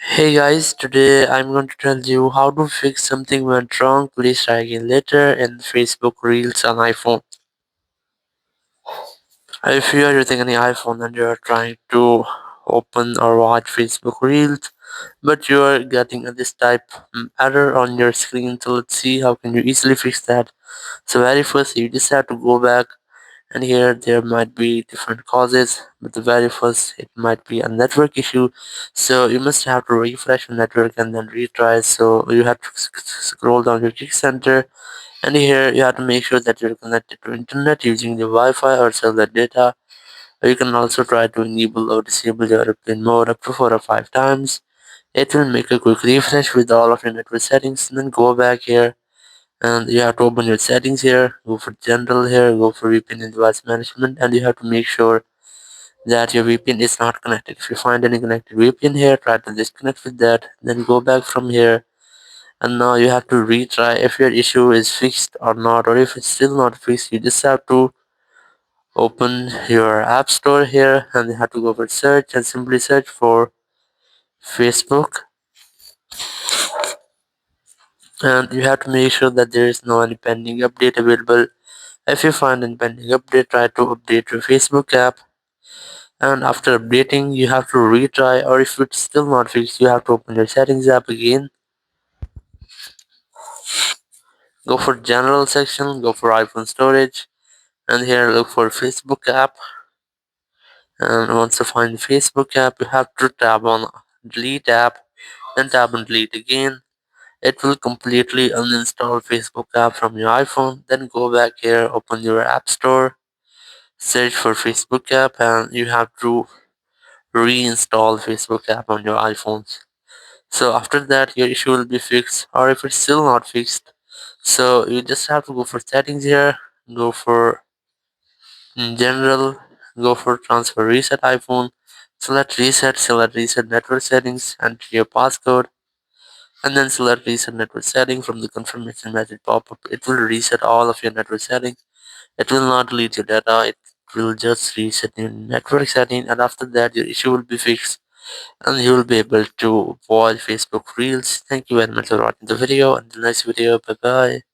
Hey guys, today I'm going to tell you how to fix something went wrong. Please try again later in Facebook Reels on iPhone. If you are using any iPhone and you are trying to open or watch Facebook Reels, but you are getting this type error on your screen, so let's see how can you easily fix that. So very first, you just have to go back, and here there might be different causes, but the very first it might be a network issue, so you must have to refresh your network and then retry. So you have to scroll down your Kick Center, and here you have to make sure that you're connected to internet using the Wi-Fi or cellular data. You can also try to enable or disable your airplane mode up to 4 or 5 times. It will make a quick refresh with all of your network settings, and then go back here and you have to open your settings here, go for general here, go for VPN and device management, and you have to make sure that your VPN is not connected. If you find any connected VPN here, try to disconnect with that, then go back from here, and now you have to retry if your issue is fixed or not, or if it's still not fixed, you just have to open your app store here, and you have to go for search and simply search for Facebook, and you have to make sure that there is no any pending update available. If you find any pending update, try to update your Facebook app, and after updating you have to retry, or if it's still not fixed you have to open your settings app again, go for general section, go for iPhone storage, and here look for Facebook app, and once you find Facebook app you have to tap on delete app, then tap on delete again. It will completely uninstall Facebook app from your iPhone. Then go back here, open your app store, search for Facebook app, and you have to reinstall Facebook app on your iPhones. So after that your issue will be fixed, or if it's still not fixed, so you just have to go for settings here, go for general, go for transfer reset iPhone, select reset network settings, enter your passcode, and then select reset network setting. From the confirmation message pop up, it will reset all of your network settings. It will not delete your data, it will just reset your network setting, and after that your issue will be fixed and you will be able to watch Facebook Reels. Thank you very much for watching the video. Until next video, bye bye.